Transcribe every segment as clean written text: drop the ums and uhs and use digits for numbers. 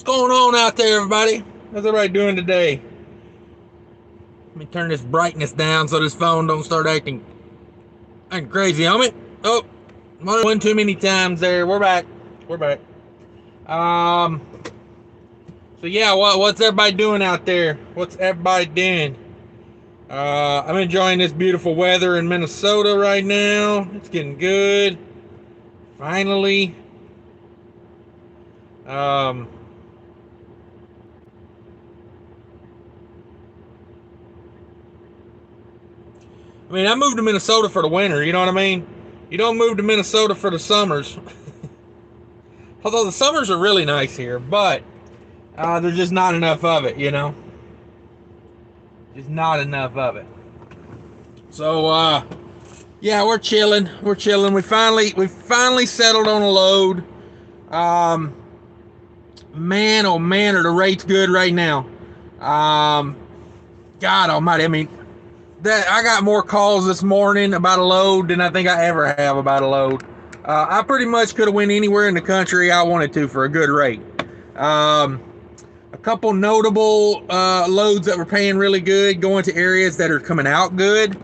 What's going on out there, everybody? How's everybody doing today? Let me turn this brightness down so this phone don't start acting crazy on me. Oh, one too many times there. We're back. We're back. Um. So yeah, what's everybody doing out there? What's everybody doing? I'm enjoying this beautiful weather in Minnesota right now. It's getting good. Finally. Um. I mean, I moved to Minnesota for the winter. You know what I mean? You don't move to Minnesota for the summers. Although the summers are really nice here, but there's just not enough of it, you know? Just not enough of it. So, yeah, we're chilling. We're chilling. We finally settled on a load. Um, Man, oh man, are the rates good right now? Um, God Almighty, I mean, that I got more calls this morning about a load than I think I ever have about a load. I pretty much could have went anywhere in the country I wanted to for a good rate. Um, a couple notable loads that were paying really good, going to areas that are coming out good.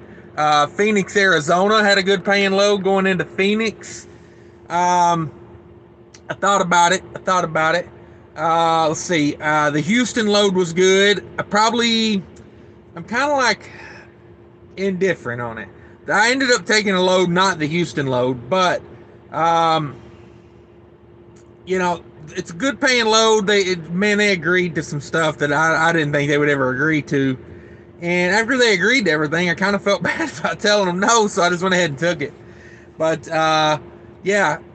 Phoenix, Arizona had a good paying load going into Phoenix. Um, I thought about it. Let's see. The Houston load was good. I'm kind of like indifferent on it. I ended up taking a load, not the Houston load, but um, you know, it's a good paying load. They agreed to some stuff that I didn't think they would ever agree to. And after they agreed to everything, I kind of felt bad about telling them no, so I just went ahead and took it. But yeah,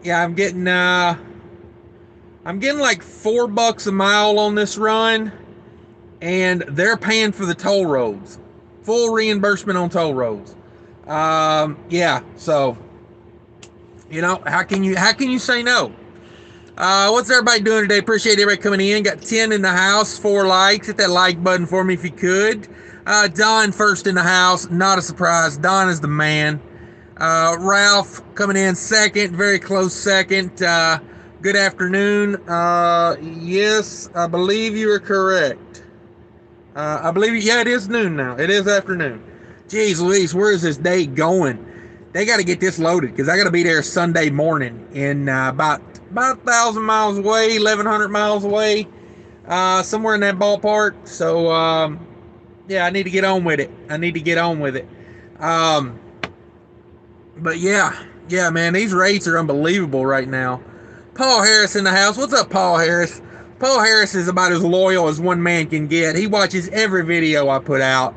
I'm getting like $4 a mile on this run, and they're paying for the toll roads, full reimbursement on toll roads. Yeah, so how can you say no? What's everybody doing today? Appreciate everybody coming in. Got 10 in the house, 4 likes. Hit that like button for me if you could. Don first in the house. Not a surprise. Don is the man. Ralph coming in second. Very close second. Good afternoon. Yes, I believe you are correct. Yeah, it is noon now. It is afternoon. Jeez Louise, where is this day going? They got to get this loaded because I got to be there Sunday morning in about 1,000 miles away, 1,100 miles away, somewhere in that ballpark. So yeah, I need to get on with it. Um, but yeah, man, these rates are unbelievable right now. Paul Harris in the house. What's up, Paul Harris? Paul Harris is about as loyal as one man can get. He watches every video I put out.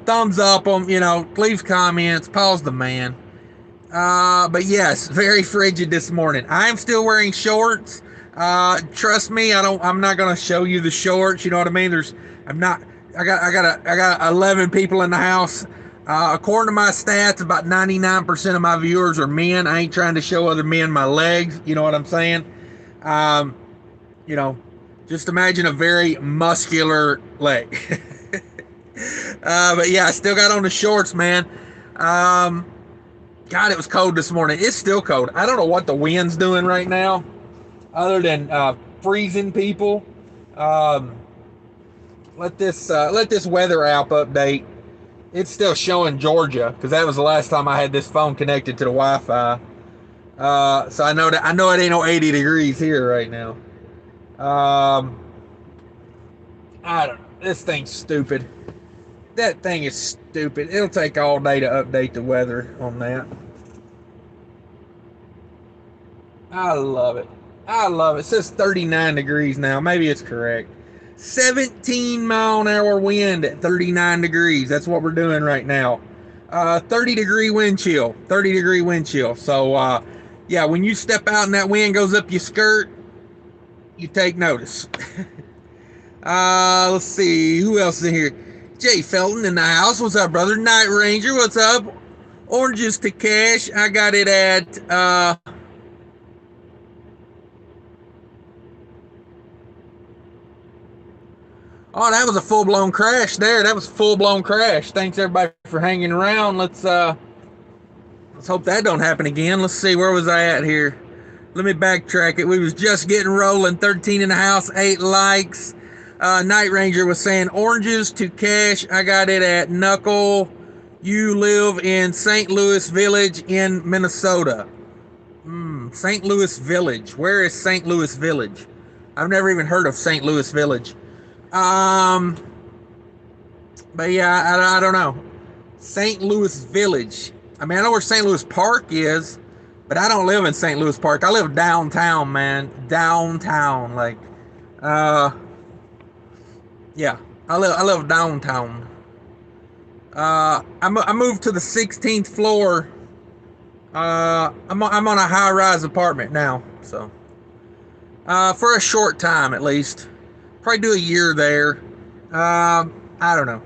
Thumbs up him, leaves comments. Paul's the man. But yes, very frigid this morning. I'm still wearing shorts. Trust me, I'm not gonna show you the shorts. You know what I mean? I got 11 people in the house. According to my stats, about 99% of my viewers are men. I ain't trying to show other men my legs. You know what I'm saying? Um, you know, just imagine a very muscular leg. But yeah, I still got on the shorts, man. God, it was cold this morning. It's still cold. I don't know what the wind's doing right now, other than freezing people. Um, let this weather app update. It's still showing Georgia because that was the last time I had this phone connected to the Wi-Fi. So I know it ain't no 80 degrees here right now. I don't know. This thing's stupid. That thing is stupid. It'll take all day to update the weather on that. I love it. It says 39 degrees now. Maybe it's correct. 17-mile-an-hour wind at 39 degrees. That's what we're doing right now. 30-degree wind chill. 30-degree wind chill. So, yeah, when you step out and that wind goes up your skirt, you take notice. Let's see. Who else is in here? Jay Felton in the house. What's up, brother? Night Ranger. What's up? Oranges to cash. I got it at oh, that was a full-blown crash there. That was a full-blown crash. Thanks everybody for hanging around. Let's hope that don't happen again. Let's see, where was I at here? Let me backtrack it. We was just getting rolling. 13 in the house, 8 likes. Night Ranger was saying oranges to cash. I got it at Knuckle. You live in St. Louis Village in Minnesota. St. Louis Village. Where is St. Louis Village? I've never even heard of St. Louis Village. But yeah, I don't know. St. Louis Village. I mean, I know where St. Louis Park is, but I don't live in St. Louis Park. I live downtown, man. Downtown. Like, yeah. I live downtown. I moved to the 16th floor. I'm on a high-rise apartment now, so for a short time at least. Probably do a year there. I don't know.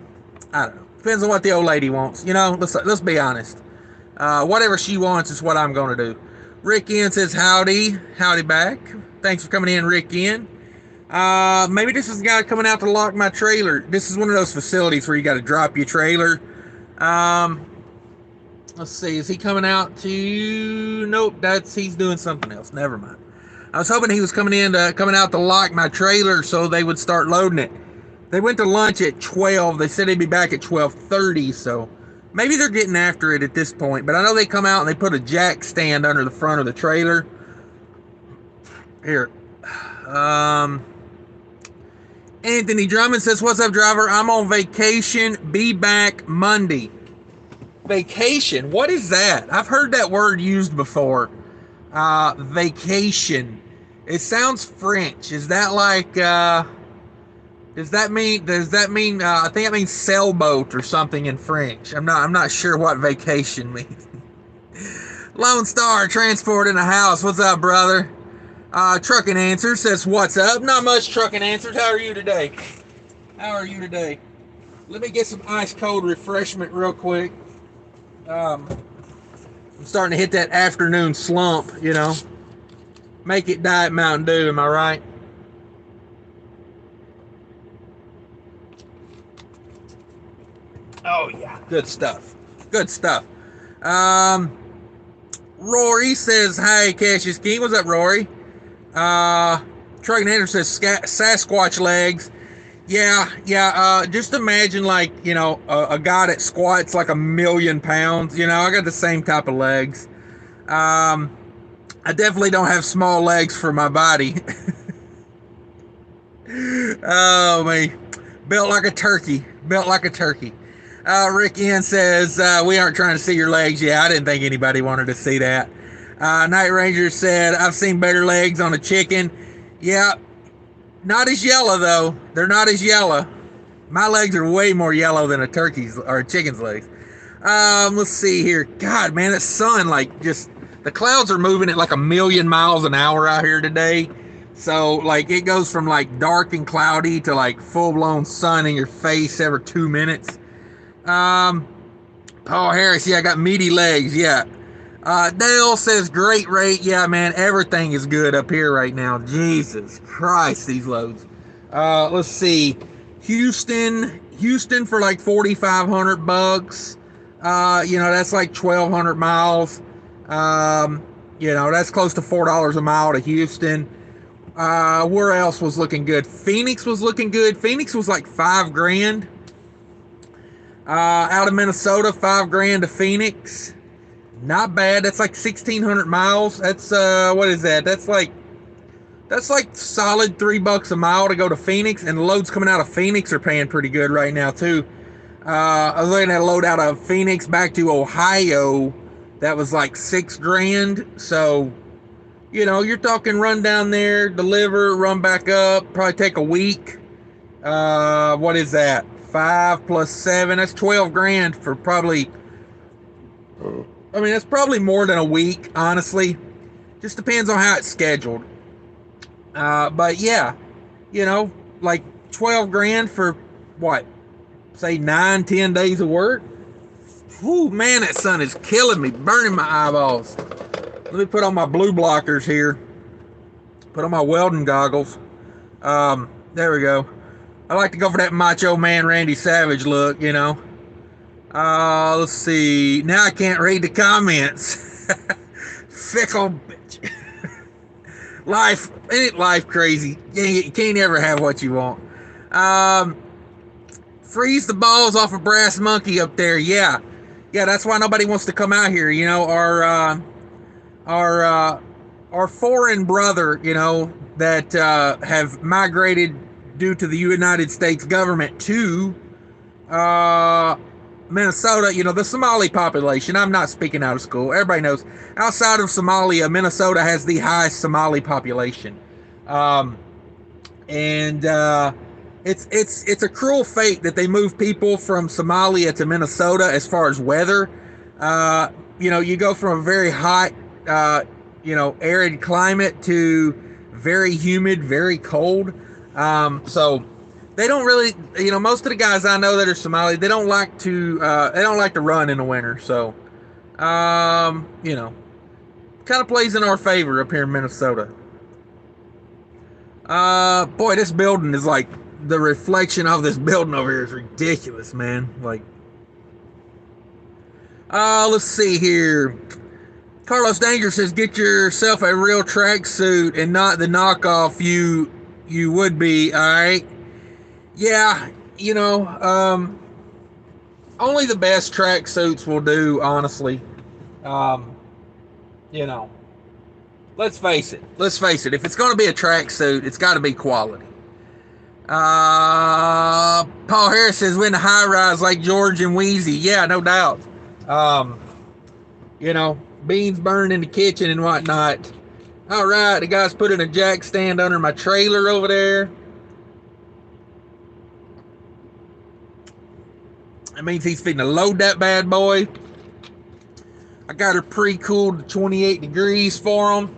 Depends on what the old lady wants. You know, let's be honest. Whatever she wants is what I'm going to do. Rick N says howdy back. Thanks for coming in, Rick N. Maybe this is the guy coming out to lock my trailer. This is one of those facilities where you got to drop your trailer. Let's see, is he coming out to? Nope, he's doing something else. Never mind. I was hoping he was coming out to lock my trailer so they would start loading it. They went to lunch at 12. They said they'd be back at 12:30, so maybe they're getting after it at this point. But I know they come out and they put a jack stand under the front of the trailer. Here. Anthony Drummond says, what's up, driver? I'm on vacation. Be back Monday. Vacation? What is that? I've heard that word used before. Vacation. It sounds French. Is that like, does that mean, I think it means sailboat or something in French. I'm not sure what vacation means. Lone Star Transport in the house. What's up, brother? Trucking Answers says, what's up? Not much, Trucking Answers. How are you today? Let me get some ice cold refreshment real quick. I'm starting to hit that afternoon slump, you know. Make it Diet Mountain Dew, am I right? Oh, yeah. Good stuff. Rory says, hey, Cassius King. What's up, Rory? Trucking Anderson says, Sasquatch legs. Yeah. Just imagine, like, you know, a guy that squats like 1,000,000 pounds. You know, I got the same type of legs. I definitely don't have small legs for my body. Oh, man. Built like a turkey. Rick N says, we aren't trying to see your legs. Yeah, I didn't think anybody wanted to see that. Night Ranger said, I've seen better legs on a chicken. Yeah, not as yellow, though. They're not as yellow. My legs are way more yellow than a turkey's or a chicken's legs. Let's see here. God, man, that sun, like, just, the clouds are moving at like 1,000,000 miles an hour out here today. So, like, it goes from, like, dark and cloudy to, like, full-blown sun in your face every 2 minutes. Paul Harris, yeah, I got meaty legs, yeah. Dale says, great rate. Yeah, man, everything is good up here right now. Jesus Christ, these loads. Let's see. Houston for like $4,500. You know, that's like 1,200 miles. You know, that's close to $4 a mile to Houston. Where else was looking good? Phoenix was looking good. Phoenix was like $5,000. Out of Minnesota, $5,000 to Phoenix. Not bad. That's like 1,600 miles. That's what is that? That's like solid $3 a mile to go to Phoenix, and the loads coming out of Phoenix are paying pretty good right now too. I was looking at a load out of Phoenix back to Ohio that was like $6,000. So, you know, you're talking run down there, deliver, run back up, probably take a week. What is that? 5 plus 7, that's $12,000 for probably, I mean, that's probably more than a week, honestly. Just depends on how it's scheduled. But yeah, you know, like $12,000 for what, say 9-10 days of work. Whew, man, that sun is killing me, burning my eyeballs. Let me put on my blue blockers here, put on my welding goggles. There we go. I like to go for that Macho Man Randy Savage look, you know. Let's see. Now I can't read the comments. Fickle bitch. life ain't life crazy. You can't ever have what you want. Um, Freeze the balls off a brass monkey up there. Yeah, that's why nobody wants to come out here. Our our foreign brother, that have migrated due to the United States government to Minnesota. The Somali population. I'm not speaking out of school. Everybody knows. Outside of Somalia, Minnesota has the highest Somali population, and it's a cruel fate that they move people from Somalia to Minnesota as far as weather. You go from a very hot, arid climate to very humid, very cold. So they don't really, most of the guys I know that are Somali, they don't like to run in the winter. So, kind of plays in our favor up here in Minnesota. Boy, this building is like, the reflection of this building over here is ridiculous, man. Like, let's see here. Carlos Danger says, get yourself a real tracksuit and not the knockoff you would be, all right? Yeah, only the best tracksuits will do, honestly. Let's face it. If it's going to be a tracksuit, it's got to be quality. Paul Harris says, win the high rise like George and Wheezy. Yeah, no doubt. Beans burned in the kitchen and whatnot. All right, the guy's putting a jack stand under my trailer over there. That means he's fitting to load that bad boy. I got her pre-cooled to 28 degrees for him.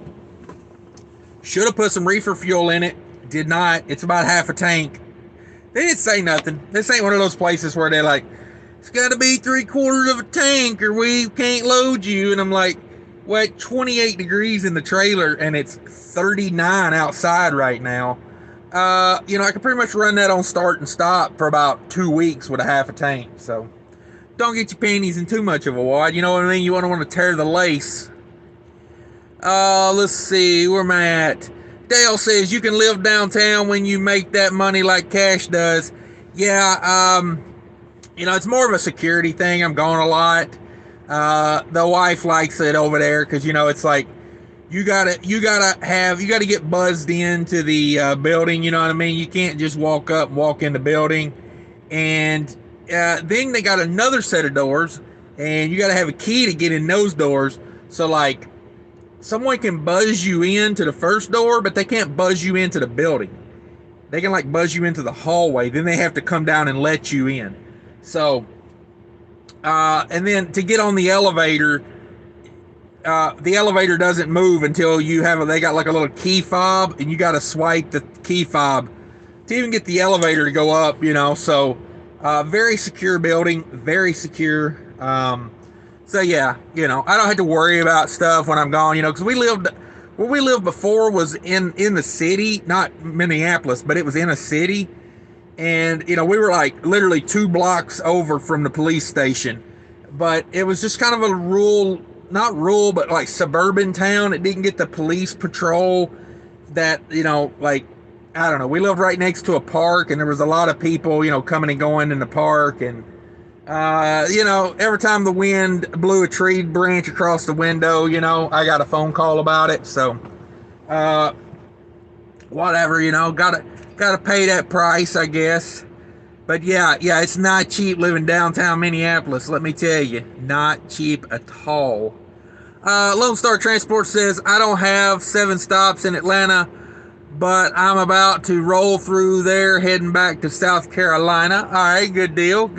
Should have put some reefer fuel in it. Did not. It's about half a tank. They didn't say nothing. This ain't one of those places where they're like, it's got to be 3/4 of a tank or we can't load you. And I'm like, well, 28 degrees in the trailer and it's 39 outside right now. I can pretty much run that on start and stop for about 2 weeks with a half a tank. So don't get your panties in too much of a wad. You know what I mean? You want to tear the lace. Let's see. Where am I at? Dale says, you can live downtown when you make that money like Cash does. Yeah, it's more of a security thing. I'm gone a lot. The wife likes it over there because, it's like, you gotta get buzzed into the building, you know what I mean? You can't just walk in the building. And then they got another set of doors, and you gotta have a key to get in those doors. So, like, someone can buzz you into the first door, but they can't buzz you into the building. They can, like, buzz you into the hallway. Then they have to come down and let you in. So, and then to get on the elevator doesn't move until they got like a little key fob, and you got to swipe the key fob to even get the elevator to go up, So, very secure building, very secure. So yeah, I don't have to worry about stuff when I'm gone, because where we lived before was in the city, not Minneapolis, but it was in a city. And, we were like literally 2 blocks over from the police station, but it was just kind of a not rural, but like suburban town. It didn't get the police patrol that, like, I don't know. We lived right next to a park, and there was a lot of people, coming and going in the park. And, every time the wind blew a tree branch across the window, I got a phone call about it. So, whatever, gotta pay that price, I guess. But yeah, it's not cheap living downtown Minneapolis, let me tell you. Not cheap at all. Lone Star Transport says, I don't have 7 stops in Atlanta, but I'm about to roll through there heading back to South Carolina. All right, good deal.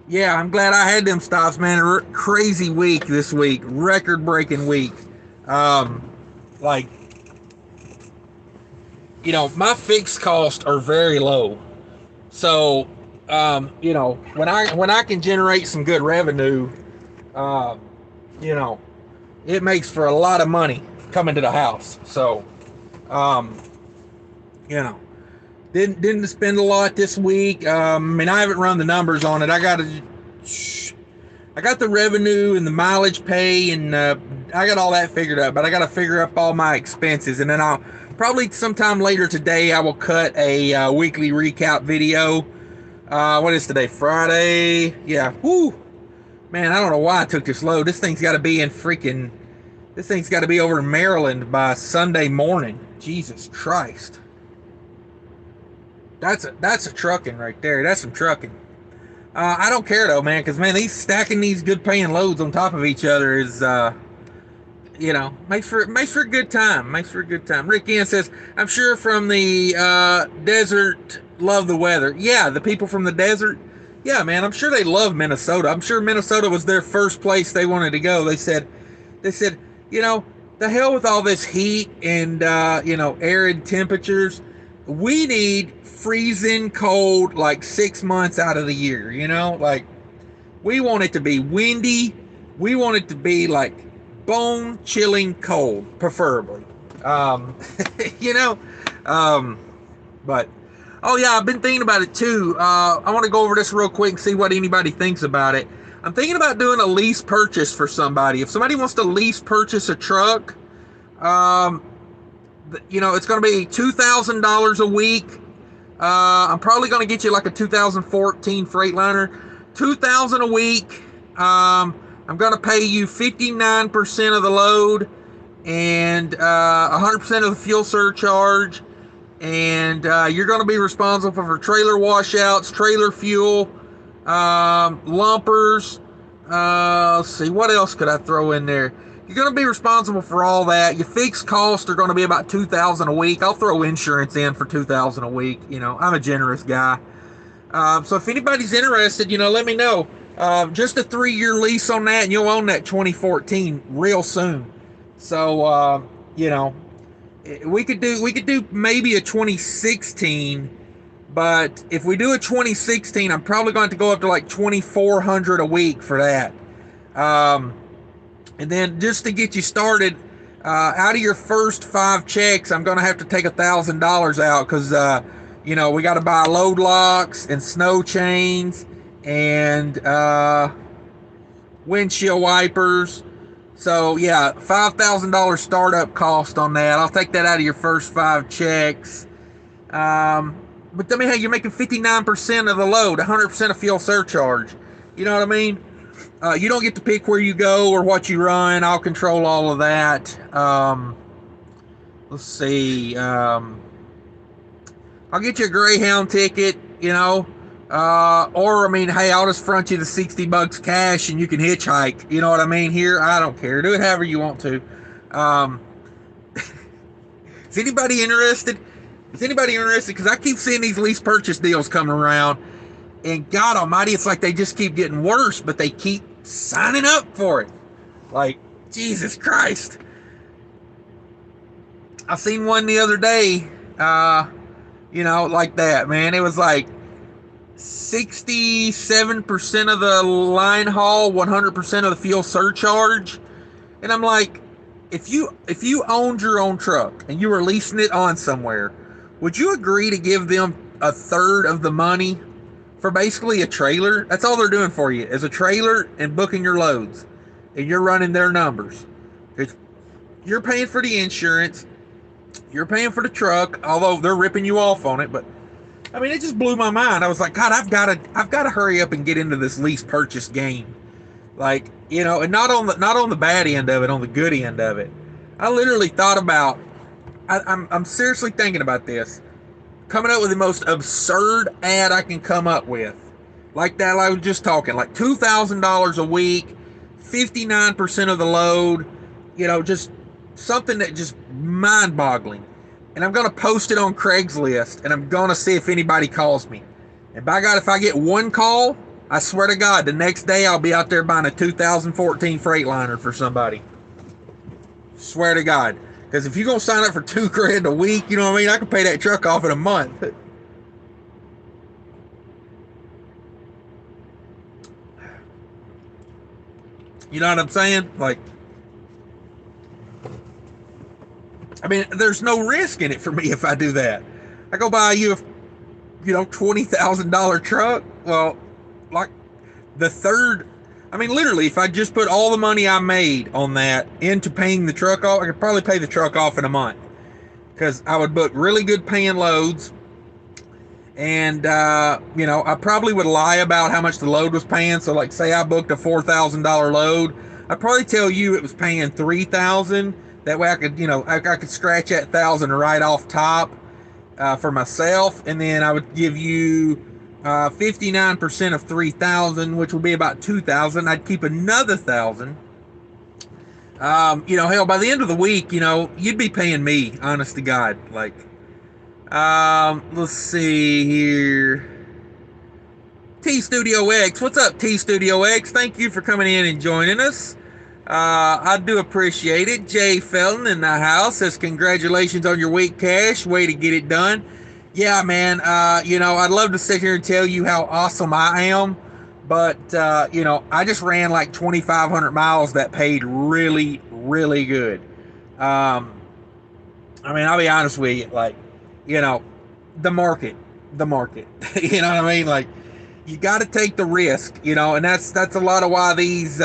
Yeah, I'm glad I had them stops, man. Crazy week this week. Record-breaking week. My fixed costs are very low. So, when I can generate some good revenue, it makes for a lot of money coming to the house. So, didn't spend a lot this week. I haven't run the numbers on it. I got the revenue and the mileage pay and I got all that figured up, but I got to figure up all my expenses, and then I'll probably sometime later today I will cut a weekly recap video. What is today? Friday? Yeah. Whoo, man, I don't know why I took this load. This thing's got to be in freaking. This thing's got to be over in Maryland by Sunday morning. Jesus Christ. That's a trucking right there. That's some trucking. I don't care though, man, because man, these stacking these good paying loads on top of each other is, makes for a good time. Makes for a good time. Rick Ian says, "I'm sure from the desert love the weather." Yeah, the people from the desert. Yeah, man, I'm sure they love Minnesota. I'm sure Minnesota was their first place they wanted to go. They said, the hell with all this heat and arid temperatures. We need freezing cold like 6 months out of the year, like we want it to be windy, we want it to be like bone chilling cold, preferably. you know but oh yeah, I've been thinking about it too. I want to go over this real quick and see what anybody thinks about it. I'm thinking about doing a lease purchase for somebody. If somebody wants to lease purchase a truck, it's going to be $2,000 a week. I'm probably going to get you like a 2014 Freightliner, $2,000 a week. I'm going to pay you 59% of the load and 100% of the fuel surcharge. And you're going to be responsible for trailer washouts, trailer fuel, lumpers. Let's see, what else could I throw in there? You're going to be responsible for all that. Your fixed costs are going to be about $2,000 a week. I'll throw insurance in for $2,000 a week. I'm a generous guy. So if anybody's interested, let me know. Just a 3-year lease on that, and you'll own that 2014 real soon. So we could do maybe a 2016. But if we do a 2016, I'm probably going to go up to like $2,400 a week for that. And then just to get you started, out of your first 5 checks, I'm going to have to take $1,000 out because, we got to buy load locks and snow chains and windshield wipers. So, yeah, $5,000 startup cost on that. I'll take that out of your first 5 checks. But I mean, hey, you're making 59% of the load, 100% of fuel surcharge. You know what I mean? You don't get to pick where you go or what you run. I'll control all of that. Let's see. I'll get you a Greyhound ticket, or I mean, hey, I'll just front you the $60 cash and you can hitchhike. You know what I mean? Here, I don't care. Do it however you want to. Is anybody interested? Because I keep seeing these lease purchase deals coming around, and God Almighty, it's like they just keep getting worse, but they keep signing up for it. Like, Jesus Christ. I seen one the other day, like that, man. It was like 67% of the line haul, 100% of the fuel surcharge. And I'm like, if you owned your own truck and you were leasing it on somewhere, would you agree to give them a third of the money for basically a trailer? That's all they're doing for you, is a trailer and booking your loads. And you're running their numbers. You're paying for the insurance. You're paying for the truck, although they're ripping you off on it. But I mean, it just blew my mind. I was like, God, I've got to hurry up and get into this lease purchase game. Like, and not on the bad end of it, on the good end of it. I literally thought about, I'm seriously thinking about this. Coming up with the most absurd ad I can come up with. Like that I was just talking. Like $2,000 a week, 59% of the load. Just something that just mind-boggling. And I'm going to post it on Craigslist, and I'm going to see if anybody calls me. And by God, if I get one call, I swear to God, the next day I'll be out there buying a 2014 Freightliner for somebody. Swear to God. Because if you're going to sign up for $2,000 a week, you know what I mean? I can pay that truck off in a month. You know what I'm saying? Like, I mean, there's no risk in it for me if I do that. I go buy you a, $20,000 truck. Well, like the third I mean, literally, if I just put all the money I made on that into paying the truck off, I could probably pay the truck off in a month because I would book really good paying loads. And, I probably would lie about how much the load was paying. So, like, say I booked a $4,000 load, I'd probably tell you it was paying $3,000. That way I could, I could scratch that 1,000 right off top for myself. And then I would give you 59% of 3,000, which would be about 2,000. I'd keep another 1,000. Hell, by the end of the week, you'd be paying me, honest to God. Like, let's see here. T Studio X, what's up, T Studio X? Thank you for coming in and joining us. I do appreciate it. Jay Felton in the house says, congratulations on your week, Cash. Way to get it done. Yeah, man. I'd love to sit here and tell you how awesome I am, but I just ran like 2,500 miles that paid really, really good. I'll be honest with you, like, the market, you know what I mean? Like, you got to take the risk, and that's a lot of why these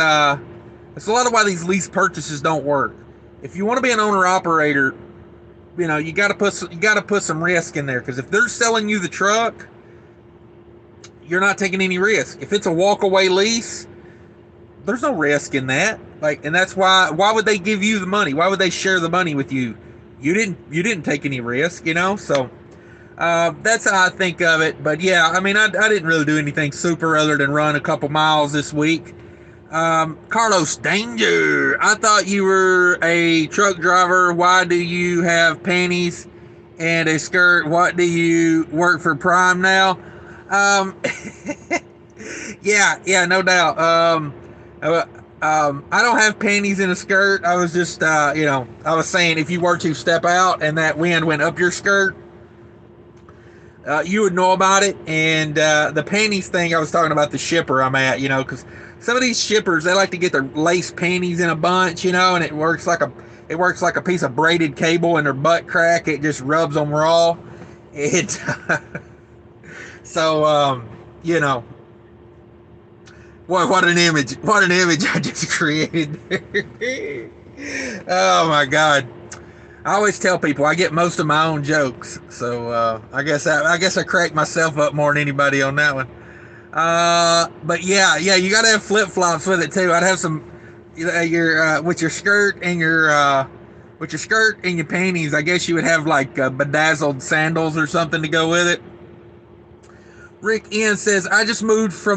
lease purchases don't work. If you want to be an owner operator, you got to put some risk in there, because if they're selling you the truck, you're not taking any risk. If it's a walk away lease, there's no risk in that. Like, and that's why would they give you the money? Why would they share the money with you? You didn't take any risk, So that's how I think of it. But yeah, I mean, I didn't really do anything super other than run a couple miles this week. Carlos Danger, I thought you were a truck driver. Why do you have panties and a skirt? What do you work for Prime now? Yeah, no doubt. I don't have panties and a skirt. I was just, I was saying, if you were to step out and that wind went up your skirt, you would know about it. And the panties thing, I was talking about the shipper I'm at, because some of these shippers, they like to get their lace panties in a bunch, and it works like a piece of braided cable in their butt crack. It just rubs them raw. So, what an image I just created. Oh my God. I always tell people I get most of my own jokes. So, I guess I crack myself up more than anybody on that one. But yeah, you gotta have flip flops with it too. I'd have some, with your skirt and your panties. I guess you would have like bedazzled sandals or something to go with it. Rick N says, I just moved to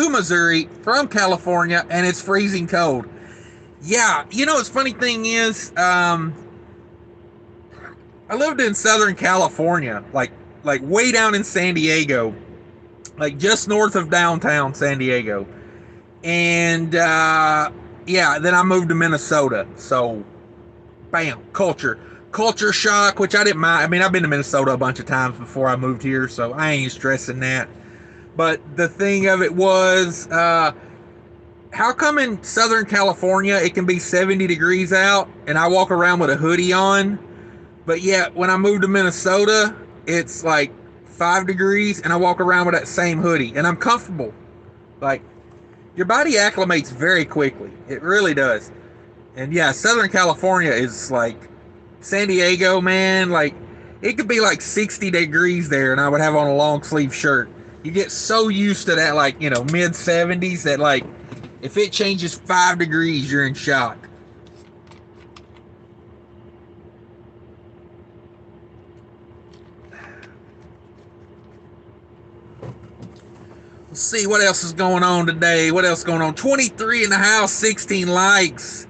Missouri from California, and it's freezing cold. Yeah, what's funny thing is, I lived in Southern California, like way down in San Diego, like just north of downtown San Diego. And then I moved to Minnesota. So, bam, culture shock, which I didn't mind. I mean, I've been to Minnesota a bunch of times before I moved here, so I ain't stressing that. But the thing of it was, how come in Southern California it can be 70 degrees out and I walk around with a hoodie on, but yet when I moved to Minnesota, it's like 5 degrees and I walk around with that same hoodie and I'm comfortable. Like, your body acclimates very quickly. It really does. And yeah, Southern California is like San Diego, man. Like, it could be like 60 degrees there and I would have on a long sleeve shirt. You get so used to that, like, mid 70s, that like, if it changes 5 degrees, you're in shock. Let's see what else is going on today. What else is going on? 23 in the house, 16 likes.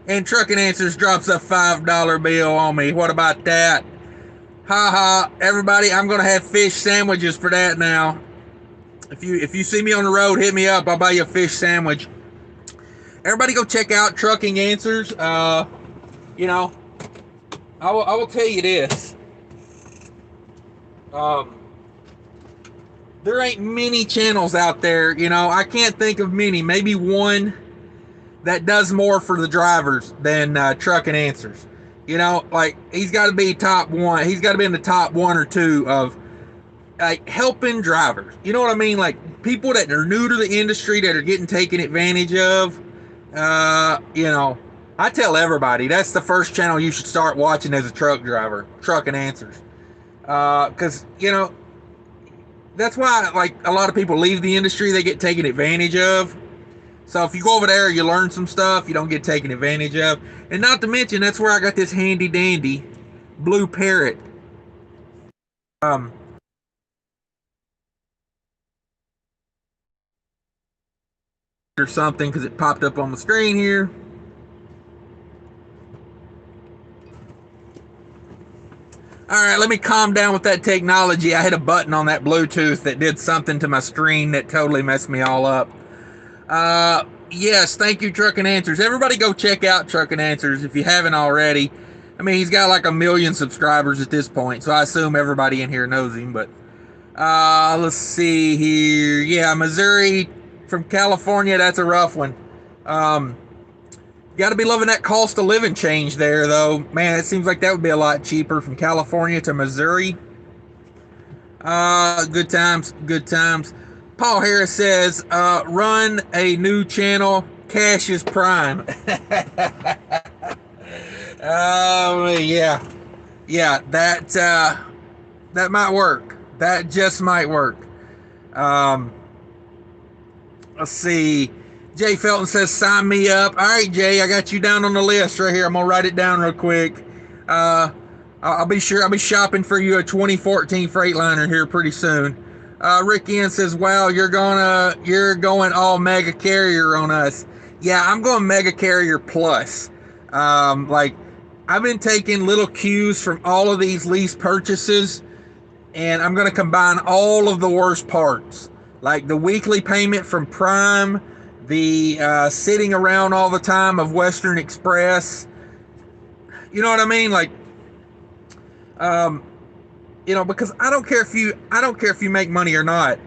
And Trucking Answers drops a $5 bill on me. What about that? Ha. Everybody, I'm going to have fish sandwiches for that now. If you see me on the road, hit me up. I'll buy you a fish sandwich. Everybody go check out Trucking Answers. I will tell you this. There ain't many channels out there. I can't think of many. Maybe one that does more for the drivers than Trucking Answers. Like, he's got to be top one. He's got to be in the top 1 or 2 of like helping drivers. You know what I mean? Like people that are new to the industry that are getting taken advantage of. You know, I tell everybody that's the first channel you should start watching as a truck driver, Trucking Answers. Because you know that's why like a lot of people leave the industry, they get taken advantage of. So if you go over there, you learn some stuff, you don't get taken advantage of. And not to mention, that's where I got this handy dandy blue parrot. Um, or something because it popped up on the screen here. All right, let me calm down with that technology. I hit a button on that Bluetooth that did something to my screen that totally messed me all up. Yes, thank you, Trucking Answers. Everybody go check out Trucking Answers if you haven't already. I mean, he's got like 1 million subscribers at this point, so I assume everybody in here knows him. But let's see here. Yeah, Missouri from California, that's a rough one. Um, Got to be loving that cost of living change there, though. Man, it seems like that would be a lot cheaper from California to Missouri. Good times, good times. Paul Harris says, run a new channel, Cash is Prime. Yeah. Yeah, that might work. That just might work. Um, let's see. Jay Felton says, sign me up. All right, Jay, I got you down on the list right here. I'm going to write it down real quick. I'll be sure. I'll be shopping for you a 2014 Freightliner here pretty soon. Rick Ian says, wow, you're going all mega carrier on us. Yeah, I'm going mega carrier plus. Like, I've been taking little cues from all of these lease purchases, and I'm going to combine all of the worst parts, like the weekly payment from Prime, the sitting around all the time of Western Express. You know what I mean? Like, you know, because I don't care if you make money or not.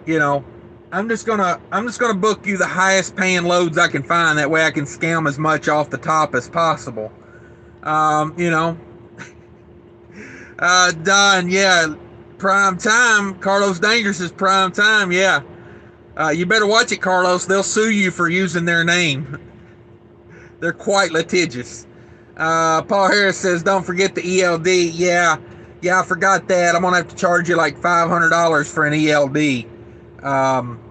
You know, I'm just gonna book you the highest paying loads I can find. That way I can scam as much off the top as possible. You know, Don, yeah, prime time. Carlos Dangerous is prime time. Yeah, you better watch it, Carlos. They'll sue you for using their name. They're quite litigious. Paul Harris says, don't forget the ELD. Yeah, I forgot that. I'm gonna have to charge you like $500 for an ELD.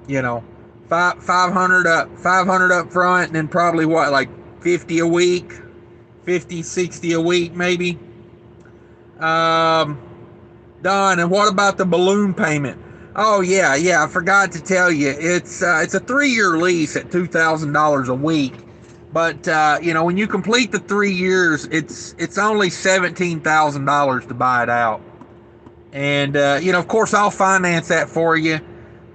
You know, 500 up front, and then probably what, like 50 a week, 50, 60 a week maybe. Don, and what about the balloon payment? Oh yeah, I forgot to tell you, it's a 3-year lease at $2,000 a week. But you know, when you complete the 3 years, it's only $17,000 to buy it out. And you know, of course, I'll finance that for you.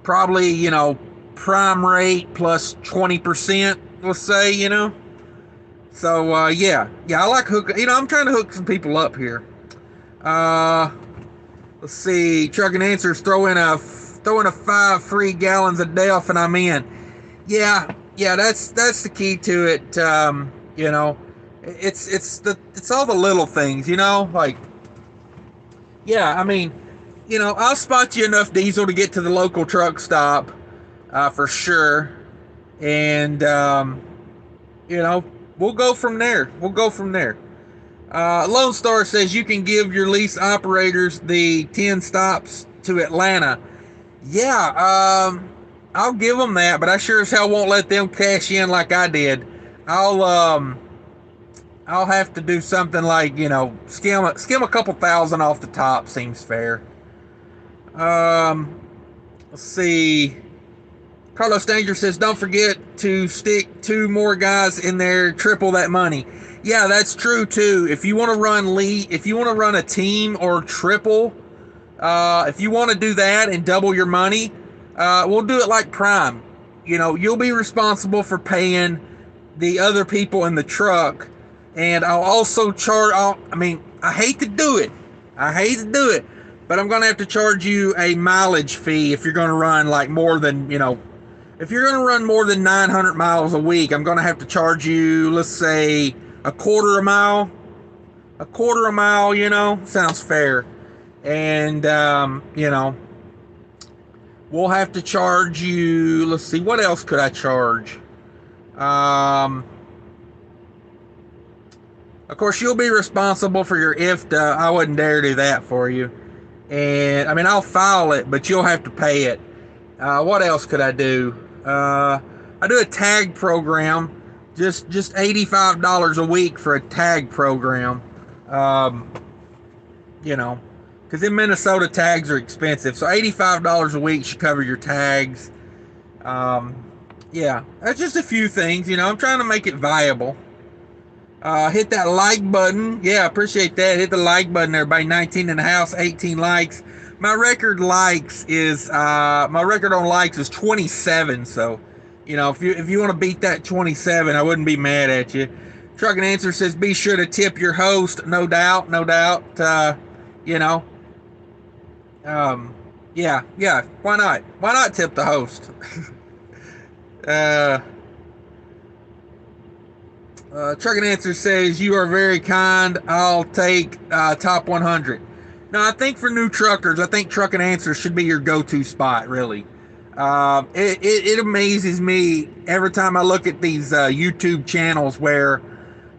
Probably, you know, prime rate plus 20%. Let's say, you know. So yeah, I like hook. You know, I'm trying to hook some people up here. Let's see. Trucking Answers, throw in a 5 free gallons of DEF and I'm in. Yeah, that's the key to it. You know, it's all the little things, you know, like, yeah, I mean, you know, I'll spot you enough diesel to get to the local truck stop, for sure. And, you know, we'll go from there. Lone Star says you can give your lease operators the 10 stops to Atlanta. Yeah, I'll give them that, but I sure as hell won't let them cash in like I did. I'll have to do something like, you know, skim a couple thousand off the top. Seems fair. Let's see. Carlos Danger says, don't forget to stick 2 more guys in there, triple that money. Yeah, that's true too. If you want to run a team or triple, if you want to do that and double your money, we'll do it like Prime. You know, you'll be responsible for paying the other people in the truck, and I'll also charge. I hate to do it, but I'm gonna have to charge you a mileage fee if you're gonna run like more than, you know, if you're gonna run more than 900 miles a week. I'm gonna have to charge you, let's say, a quarter a mile. You know, sounds fair. And we'll have to charge you. Let's see, what else could I charge? Of course, you'll be responsible for your IFTA. I wouldn't dare do that for you. And I mean, I'll file it, but you'll have to pay it. What else could I do? I do a tag program, just $85 a week for a tag program. Because in Minnesota tags are expensive, so $85 a week should cover your tags. Yeah, that's just a few things. I'm trying to make it viable. Hit that like button. Yeah, appreciate that. Hit the like button, everybody. 19 in the house, 18 likes. My record on likes is 27. So, if you want to beat that 27, I wouldn't be mad at you. Trucking Answer says, be sure to tip your host. No doubt, no doubt. Yeah. Why not? Why not tip the host? Trucking Answer says, you are very kind. I'll take top 100. No, I think for new truckers, I think Trucking Answer should be your go-to spot, really. It amazes me every time I look at these YouTube channels where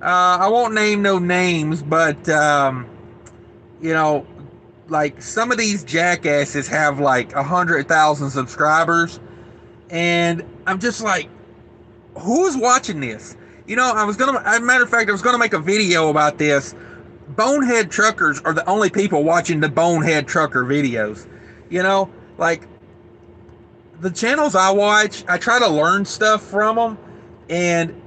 I won't name no names, but like some of these jackasses have like 100,000 subscribers, and I'm just like, who's watching this? As a matter of fact, I was gonna make a video about this. Bonehead truckers are the only people watching the Bonehead trucker videos. Like the channels I watch, I try to learn stuff from them, and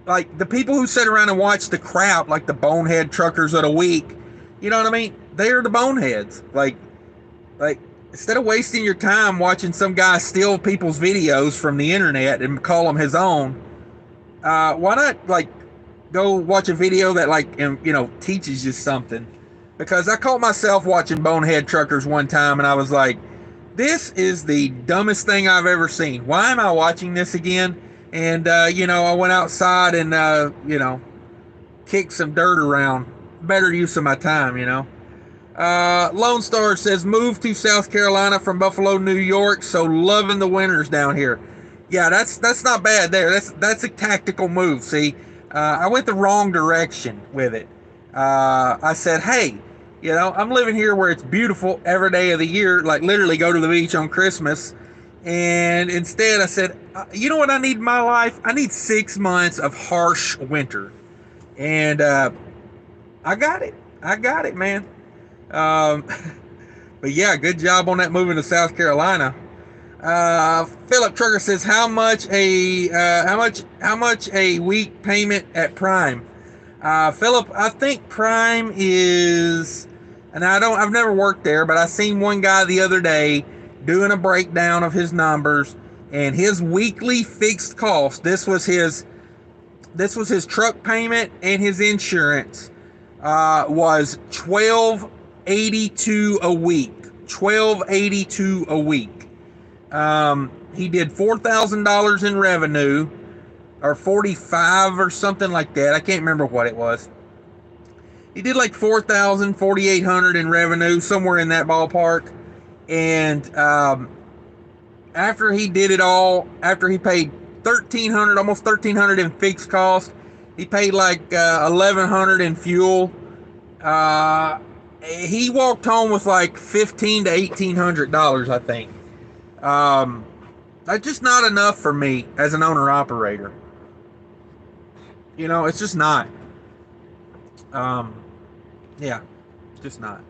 like the people who sit around and watch the crap, like the Bonehead truckers of the week, you know what I mean? They're the boneheads. Like instead of wasting your time watching some guy steal people's videos from the internet and call them his own, why not go watch a video that teaches you something? Because I caught myself watching Bonehead Truckers one time, and I was like, this is the dumbest thing I've ever seen. Why am I watching this again? And I went outside and kicked some dirt around. Better use of my time. Lone Star says, moved to South Carolina from Buffalo, New York, so loving the winters down here. Yeah, that's not bad there. That's a tactical move. See, I went the wrong direction with it. I said, hey, I'm living here where it's beautiful every day of the year, like literally go to the beach on Christmas. And instead I said, you know what I need in my life? I need 6 months of harsh winter. And I got it, man. But yeah, good job on that moving to South Carolina. Philip Trucker says, how much a week payment at Prime? Philip, I think Prime is, and I've never worked there, but I seen one guy the other day doing a breakdown of his numbers, and his weekly fixed cost, this was his truck payment and his insurance, was $12.82 a week. $12.82 a week. He did $4,000 in revenue, or 45 or something like that. I can't remember what it was. He did like 4,000, 4,800 in revenue, somewhere in that ballpark. And after he did it all, after he paid $1,300, almost $1,300 in fixed cost, he paid like $1,100 in fuel. He walked home with like $1,500 to $1,800, I think. That's just not enough for me as an owner operator. It's just not. Yeah, it's just not.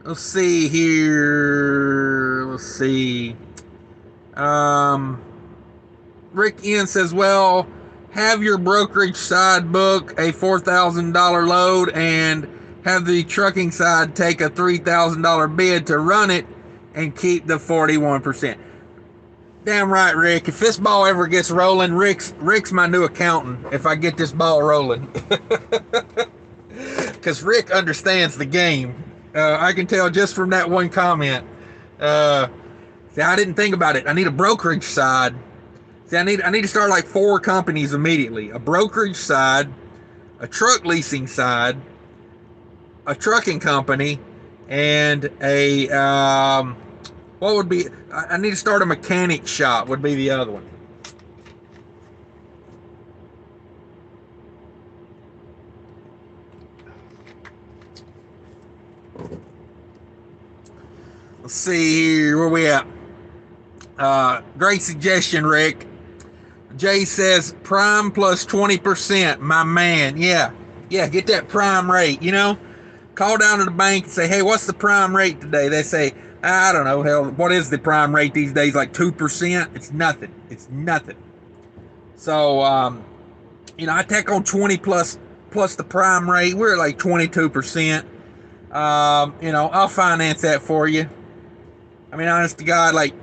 Let's see here. Let's see. Rick N says, well, have your brokerage side book a $4,000 load and have the trucking side take a $3,000 bid to run it and keep the 41%. Damn right, Rick. If this ball ever gets rolling, Rick's my new accountant if I get this ball rolling. Because Rick understands the game. I can tell just from that one comment. See, I didn't think about it. I need a brokerage side. See, I need to start like 4 companies immediately. A brokerage side, a truck leasing side, a trucking company, and a what would be? I need to start a mechanic shop. Would be the other one. Let's see here. Where we at? Great suggestion, Rick. Jay says prime plus 20%. My man. Yeah. Get that prime rate. Call down to the bank and say, hey, what's the prime rate today? They say, I don't know. Hell, what is the prime rate these days? Like 2%? It's nothing. So, I take on 20 plus the prime rate. We're at like 22%. I'll finance that for you. I mean, honest to God, like,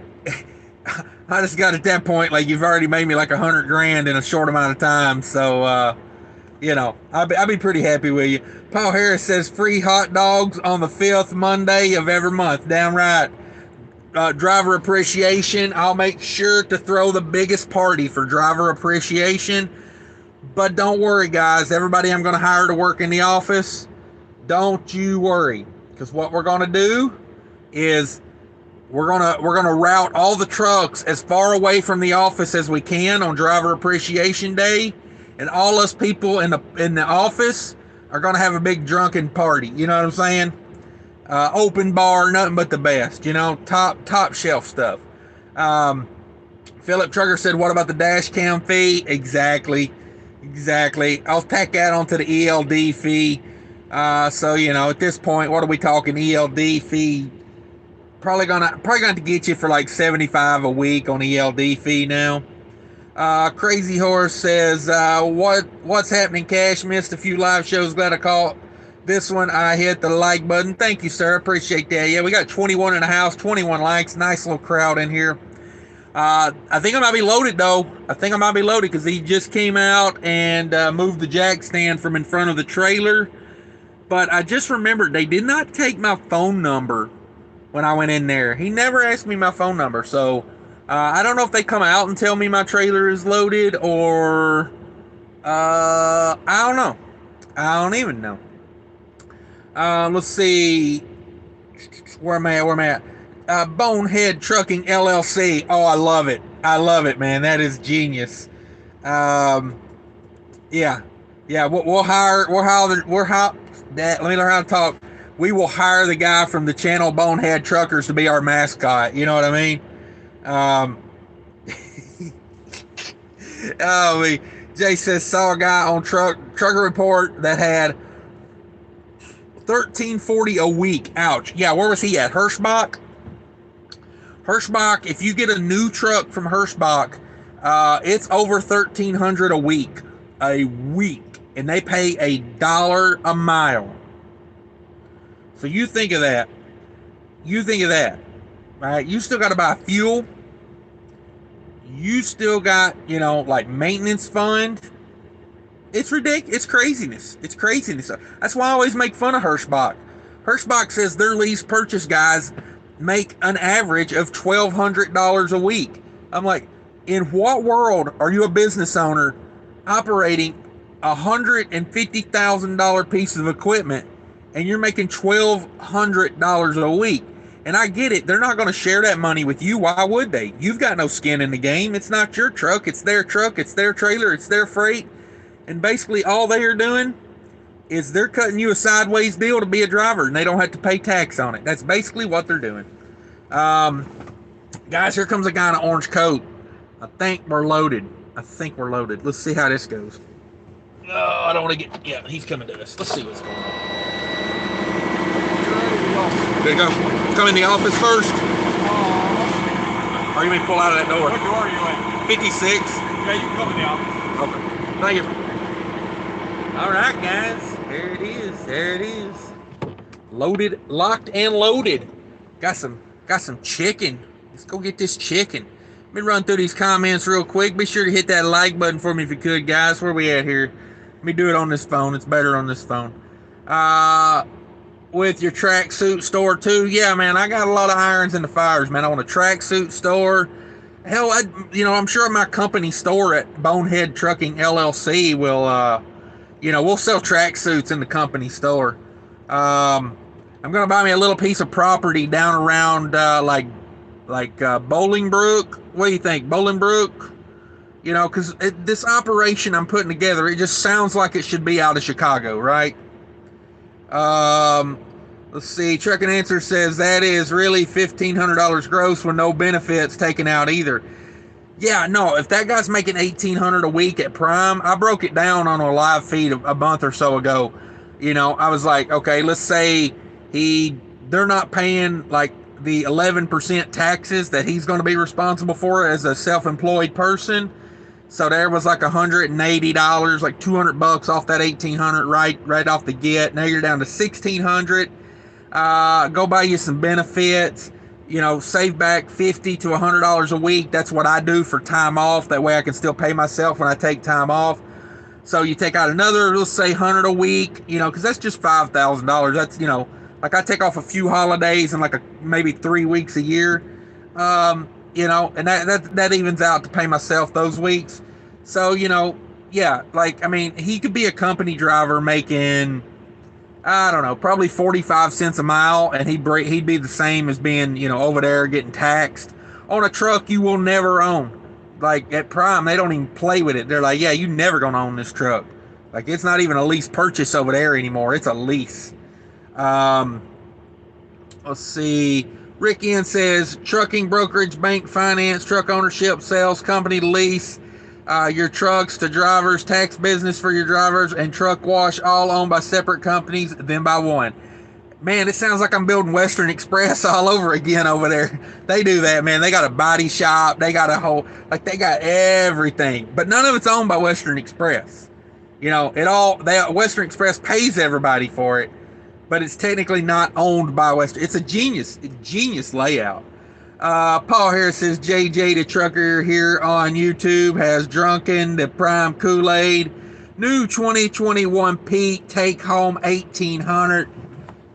I just got at that point, like, you've already made me like $100,000 in a short amount of time. So, I'll be pretty happy with you. Paul Harris says free hot dogs on the 5th Monday of every month. Damn right. Driver appreciation. I'll make sure to throw the biggest party for driver appreciation. But don't worry, guys. Everybody I'm going to hire to work in the office, don't you worry. Because what we're going to do is we're gonna route all the trucks as far away from the office as we can on Driver Appreciation Day, and all us people in the office are gonna have a big drunken party. You know what I'm saying? Open bar, nothing but the best. Top shelf stuff. Philip Trugger said, "What about the dash cam fee?" Exactly. I'll tack that onto the ELD fee. So at this point, what are we talking? ELD fee. Probably gonna to get you for like $75 a week on ELD fee now. Crazy Horse says, what's happening, Cash? Missed a few live shows. Glad I caught this one. I hit the like button. Thank you, sir. Appreciate that. Yeah, we got 21 in the house, 21 likes. Nice little crowd in here. I think I might be loaded though. Because he just came out and moved the jack stand from in front of the trailer. But I just remembered they did not take my phone number when I went in there. He never asked me my phone number. So I don't know if they come out and tell me my trailer is loaded or I don't know. I don't even know. Let's see. Where am I at? Bonehead Trucking LLC. Oh, I love it, man. That is genius. Yeah. We'll hire that. Let me learn how to talk. We will hire the guy from the channel Bonehead Truckers to be our mascot. You know what I mean? Jay says, saw a guy on Trucker Report that had $13.40 a week. Ouch. Yeah, where was he at? Hirschbach? If you get a new truck from Hirschbach, it's over $1,300 a week. And they pay $1 a mile. So you think of that. Right? You still got to buy fuel. You still got, like maintenance fund. It's ridiculous. It's craziness. That's why I always make fun of Hirschbach. Hirschbach says their lease purchase guys make an average of $1,200 a week. I'm like, in what world are you a business owner operating $150,000 piece of equipment and you're making $1,200 a week? And I get it. They're not going to share that money with you. Why would they? You've got no skin in the game. It's not your truck. It's their truck. It's their trailer. It's their freight. And basically all they are doing is they're cutting you a sideways deal to be a driver, and they don't have to pay tax on it. That's basically what they're doing. Guys, here comes a guy in an orange coat. I think we're loaded. Let's see how this goes. Oh, I don't want to get... Yeah, he's coming to us. Let's see what's going on. There you go. Come in the office first. Or you may pull out of that door. What door are you in? 56. Yeah, you can come in the office. Okay. Thank you. All right, guys. There it is. Loaded, locked, and loaded. Got some chicken. Let's go get this chicken. Let me run through these comments real quick. Be sure to hit that like button for me if you could, guys. Where we at here? Let me do it on this phone. It's better on this phone. With your tracksuit store too. Yeah, man, I got a lot of irons in the fires, man. I want a tracksuit store. Hell, I'm sure my company store at Bonehead Trucking LLC will, we'll sell tracksuits in the company store. I'm gonna buy me a little piece of property down around Bolingbrook. What do you think, Bolingbrook? You know, because this operation I'm putting together, it just sounds like it should be out of Chicago, right? Let's see. Trucking Answer says that is really $1,500 gross with no benefits taken out either. Yeah, no. If that guy's making $1,800 a week at Prime, I broke it down on a live feed a month or so ago. You know, I was like, okay, let's say they're not paying like the 11% taxes that he's going to be responsible for as a self-employed person. So there was like $180, like $200 off that $1,800 right off the get. Now you're down to $1,600. Go buy you some benefits. You know, save back $50 to $100 a week. That's what I do for time off. That way I can still pay myself when I take time off. So you take out another, let's say $100 a week. You know, because that's just $5,000. That's, you know, like I take off a few holidays and like maybe 3 weeks a year. You know, and that evens out to pay myself those weeks. So, you know, yeah, like, I mean, he could be a company driver making, I don't know, probably 45 cents a mile, and he'd be the same as being, you know, over there getting taxed on a truck you will never own. Like at Prime, they don't even play with it. They're like, yeah, you never gonna own this truck. Like it's not even a lease purchase over there anymore. It's a lease. Let's see. Rick N says trucking, brokerage, bank, finance, truck ownership, sales, company lease, your trucks to drivers, tax business for your drivers, and truck wash, all owned by separate companies, then by one. Man, it sounds like I'm building Western Express all over again over there. They do that, man. They got a body shop. They got a whole, like they got everything, but none of it's owned by Western Express. You know, Western Express pays everybody for it, but it's technically not owned by Western. It's a genius layout. Paul Harris says JJ the trucker here on YouTube has drunken the Prime Kool-Aid. New 2021 Pete take home $1,800.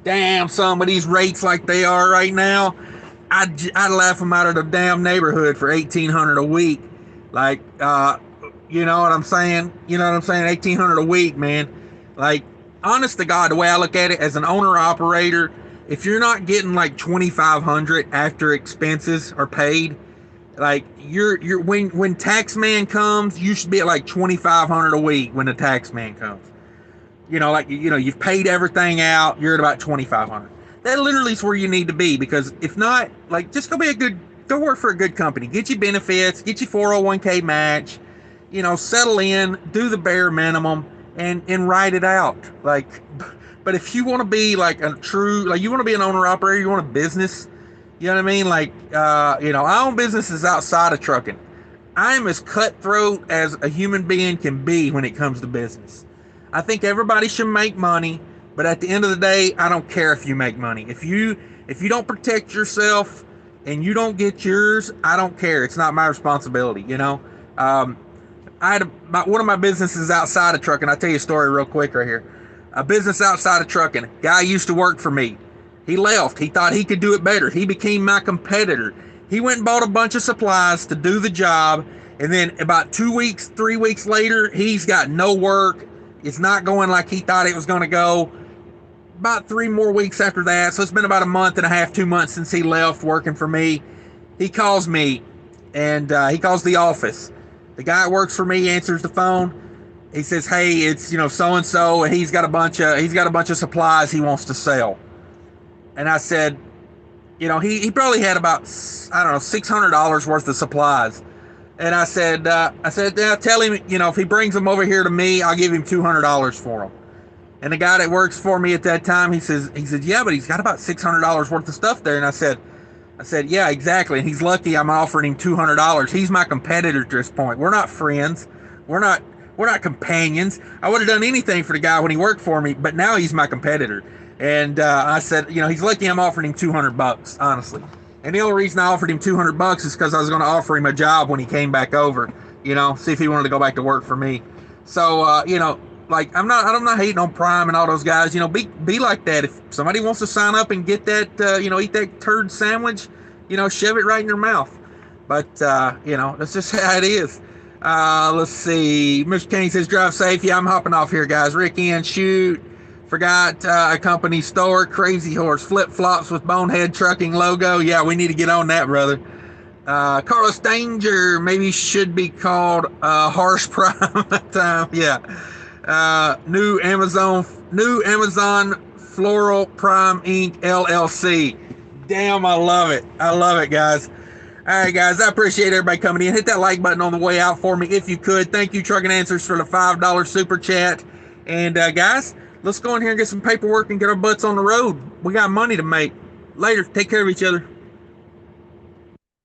Damn, son, with these rates like they are right now, I'd laugh them out of the damn neighborhood for $1,800 a week. Like, you know what I'm saying? You know what I'm saying? $1,800 a week, man. Like, honest to God, the way I look at it as an owner operator, if you're not getting like $2,500 after expenses are paid, like when tax man comes, you should be at like $2,500 a week when the tax man comes. You know, like, you know, you've paid everything out, you're at about $2,500. That literally is where you need to be, because if not, like, just go work for a good company, get your benefits, get your 401k match, you know, settle in, do the bare minimum, and ride it out. Like, but if you want to be like you want to be an owner operator, you want a business, you know what I mean? Like, you know, I own businesses outside of trucking. I'm as cutthroat as a human being can be when it comes to business. I think everybody should make money, but at the end of the day, I don't care if you make money. If you don't protect yourself and you don't get yours, I don't care. It's not my responsibility, you know? I had one of my businesses outside of trucking. I'll tell you a story real quick right here. A business outside of trucking. Guy used to work for me. He left. He thought he could do it better. He became my competitor. He went and bought a bunch of supplies to do the job, and then about 2 weeks, 3 weeks later, he's got no work. It's not going like he thought it was going to go. About 3 more weeks after that, so it's been about a month and a half, 2 months since he left working for me. He calls me, and he calls the office. The guy that works for me answers the phone. He says, "Hey, it's, you know, so and so, and he's got a bunch of supplies he wants to sell." And I said, you know, he probably had about, I don't know, $600 worth of supplies. And I said, yeah, tell him, you know, if he brings them over here to me, I'll give him $200 for them. And the guy that works for me at that time, he said, yeah, but he's got about $600 worth of stuff there. And I said, yeah, exactly. And he's lucky I'm offering him $200. He's my competitor at this point. We're not friends. We're not companions. I would have done anything for the guy when he worked for me, but now he's my competitor. And I said, you know, he's lucky I'm offering him $200, honestly. And the only reason I offered him $200 is because I was going to offer him a job when he came back over, you know, see if he wanted to go back to work for me. So, you know, like, I'm not hating on Prime and all those guys. You know, be like that. If somebody wants to sign up and get that, you know, eat that turd sandwich, you know, shove it right in your mouth. But, you know, that's just how it is. Let's see. Mr. King says, drive safe. Yeah, I'm hopping off here, guys. Rick N, shoot. Forgot a company store, Crazy Horse Flip Flops with Bonehead Trucking logo. Yeah, we need to get on that, brother. Carlos Danger, maybe should be called Harsh Prime time. Yeah. New Amazon Floral Prime Inc. LLC. Damn, I love it. I love it, guys. All right, guys, I appreciate everybody coming in. Hit that like button on the way out for me if you could. Thank you, Trucking Answers, for the $5 super chat. And guys, let's go in here and get some paperwork and get our butts on the road. We got money to make. Later. Take care of each other.